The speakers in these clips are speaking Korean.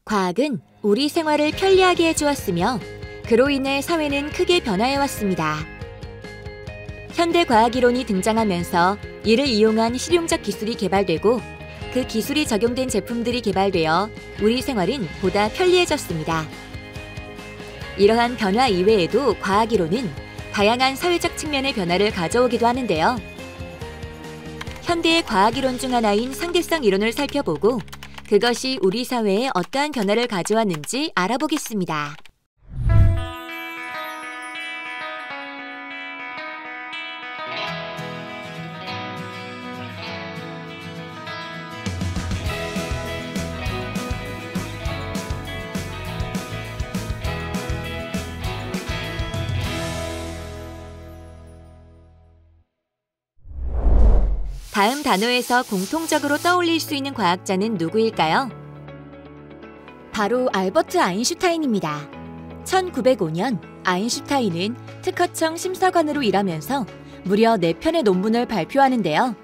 과학은 우리 생활을 편리하게 해주었으며 그로 인해 사회는 크게 변화해왔습니다. 현대 과학 이론이 등장하면서 이를 이용한 실용적 기술이 개발되고 그 기술이 적용된 제품들이 개발되어 우리 생활은 보다 편리해졌습니다. 이러한 변화 이외에도 과학 이론은 다양한 사회적 측면의 변화를 가져오기도 하는데요. 현대의 과학 이론 중 하나인 상대성 이론을 살펴보고 그것이 우리 사회에 어떠한 변화를 가져왔는지 알아보겠습니다. 다음 단어에서 공통적으로 떠올릴 수 있는 과학자는 누구일까요? 바로 알버트 아인슈타인입니다. 1905년 아인슈타인은 특허청 심사관으로 일하면서 무려 4편의 논문을 발표하는데요.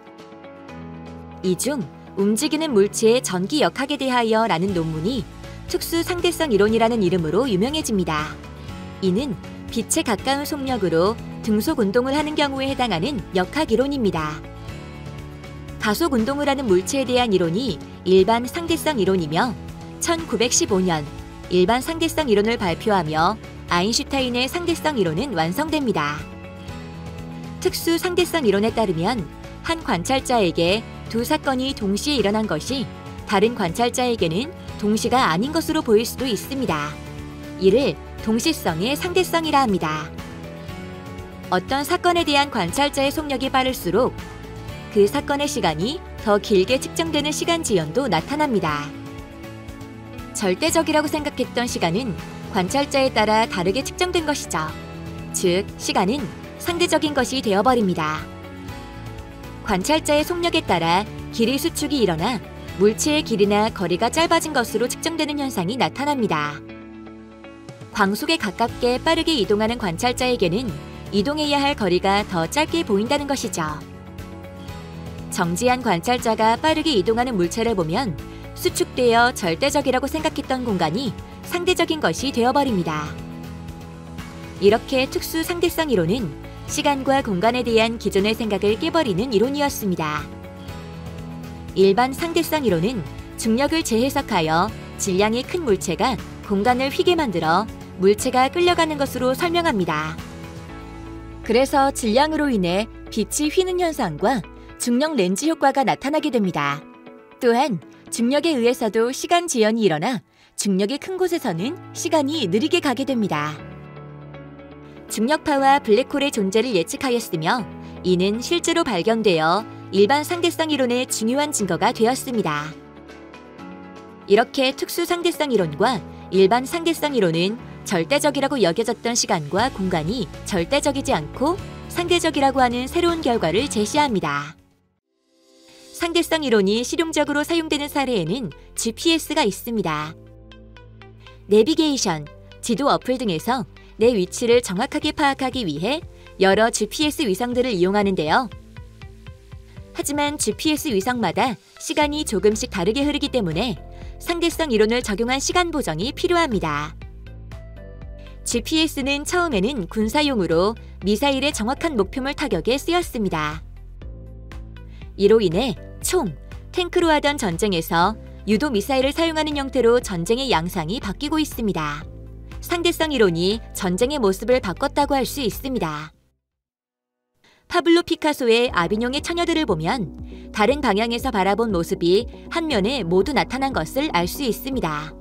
이 중 움직이는 물체의 전기 역학에 대하여 라는 논문이 특수 상대성 이론이라는 이름으로 유명해집니다. 이는 빛에 가까운 속력으로 등속 운동을 하는 경우에 해당하는 역학 이론입니다. 가속 운동을 하는 물체에 대한 이론이 일반 상대성 이론이며 1915년 일반 상대성 이론을 발표하며 아인슈타인의 상대성 이론은 완성됩니다. 특수 상대성 이론에 따르면 한 관찰자에게 두 사건이 동시에 일어난 것이 다른 관찰자에게는 동시가 아닌 것으로 보일 수도 있습니다. 이를 동시성의 상대성이라 합니다. 어떤 사건에 대한 관찰자의 속력이 빠를수록 그 사건의 시간이 더 길게 측정되는 시간 지연도 나타납니다. 절대적이라고 생각했던 시간은 관찰자에 따라 다르게 측정된 것이죠. 즉, 시간은 상대적인 것이 되어버립니다. 관찰자의 속력에 따라 길이 수축이 일어나 물체의 길이나 거리가 짧아진 것으로 측정되는 현상이 나타납니다. 광속에 가깝게 빠르게 이동하는 관찰자에게는 이동해야 할 거리가 더 짧게 보인다는 것이죠. 정지한 관찰자가 빠르게 이동하는 물체를 보면 수축되어 절대적이라고 생각했던 공간이 상대적인 것이 되어버립니다. 이렇게 특수 상대성 이론은 시간과 공간에 대한 기존의 생각을 깨버리는 이론이었습니다. 일반 상대성 이론은 중력을 재해석하여 질량이 큰 물체가 공간을 휘게 만들어 물체가 끌려가는 것으로 설명합니다. 그래서 질량으로 인해 빛이 휘는 현상과 중력 렌즈 효과가 나타나게 됩니다. 또한 중력에 의해서도 시간 지연이 일어나 중력이 큰 곳에서는 시간이 느리게 가게 됩니다. 중력파와 블랙홀의 존재를 예측하였으며 이는 실제로 발견되어 일반 상대성 이론의 중요한 증거가 되었습니다. 이렇게 특수 상대성 이론과 일반 상대성 이론은 절대적이라고 여겨졌던 시간과 공간이 절대적이지 않고 상대적이라고 하는 새로운 결과를 제시합니다. 상대성 이론이 실용적으로 사용되는 사례에는 GPS가 있습니다. 내비게이션, 지도 어플 등에서 내 위치를 정확하게 파악하기 위해 여러 GPS 위성들을 이용하는데요. 하지만 GPS 위성마다 시간이 조금씩 다르게 흐르기 때문에 상대성 이론을 적용한 시간 보정이 필요합니다. GPS는 처음에는 군사용으로 미사일의 정확한 목표물 타격에 쓰였습니다. 이로 인해 총, 탱크로 하던 전쟁에서 유도 미사일을 사용하는 형태로 전쟁의 양상이 바뀌고 있습니다. 상대성 이론이 전쟁의 모습을 바꿨다고 할 수 있습니다. 파블로 피카소의 아비뇽의 처녀들을 보면 다른 방향에서 바라본 모습이 한 면에 모두 나타난 것을 알 수 있습니다.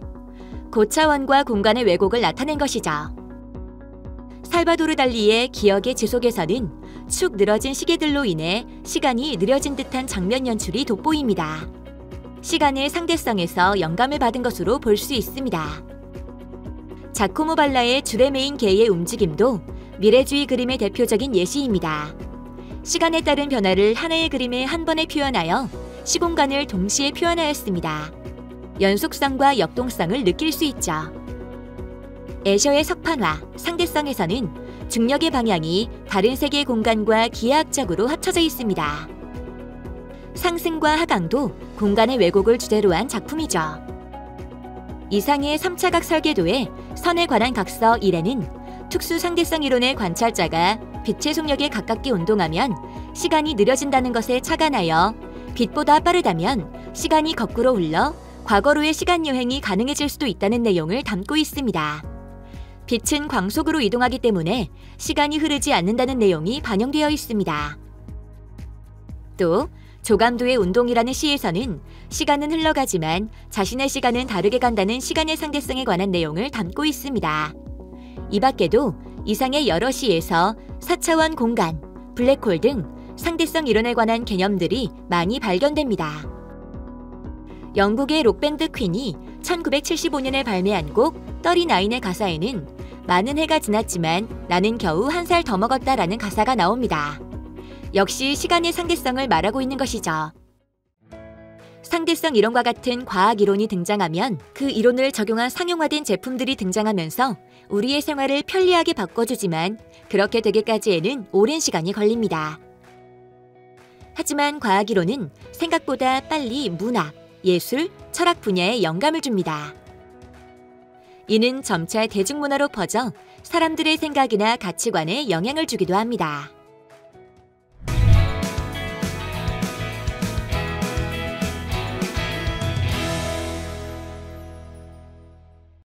고차원과 공간의 왜곡을 나타낸 것이죠. 살바도르 달리의 기억의 지속에서는 축 늘어진 시계들로 인해 시간이 느려진 듯한 장면 연출이 돋보입니다. 시간의 상대성에서 영감을 받은 것으로 볼 수 있습니다. 자코모 발라의 주레메인 게의 움직임도 미래주의 그림의 대표적인 예시입니다. 시간에 따른 변화를 하나의 그림에 한 번에 표현하여 시공간을 동시에 표현하였습니다. 연속성과 역동성을 느낄 수 있죠. 애셔의 석판화, 상대성에서는 중력의 방향이 다른 세계의 공간과 기하학적으로 합쳐져 있습니다. 상승과 하강도 공간의 왜곡을 주제로 한 작품이죠. 이상의 3차각 설계도의 선에 관한 각서 1에는 특수 상대성 이론의 관찰자가 빛의 속력에 가깝게 운동하면 시간이 느려진다는 것에 착안하여 빛보다 빠르다면 시간이 거꾸로 흘러 과거로의 시간 여행이 가능해질 수도 있다는 내용을 담고 있습니다. 빛은 광속으로 이동하기 때문에 시간이 흐르지 않는다는 내용이 반영되어 있습니다. 또 조감도의 운동이라는 시에서는 시간은 흘러가지만 자신의 시간은 다르게 간다는 시간의 상대성에 관한 내용을 담고 있습니다. 이 밖에도 이상의 여러 시에서 4차원 공간, 블랙홀 등 상대성 이론에 관한 개념들이 많이 발견됩니다. 영국의 록밴드 퀸이 1975년에 발매한 곡 39의 가사에는 많은 해가 지났지만 나는 겨우 1살 더 먹었다라는 가사가 나옵니다. 역시 시간의 상대성을 말하고 있는 것이죠. 상대성 이론과 같은 과학 이론이 등장하면 그 이론을 적용한 상용화된 제품들이 등장하면서 우리의 생활을 편리하게 바꿔주지만 그렇게 되기까지에는 오랜 시간이 걸립니다. 하지만 과학 이론은 생각보다 빨리 문학, 예술, 철학 분야에 영감을 줍니다. 이는 점차 대중문화로 퍼져 사람들의 생각이나 가치관에 영향을 주기도 합니다.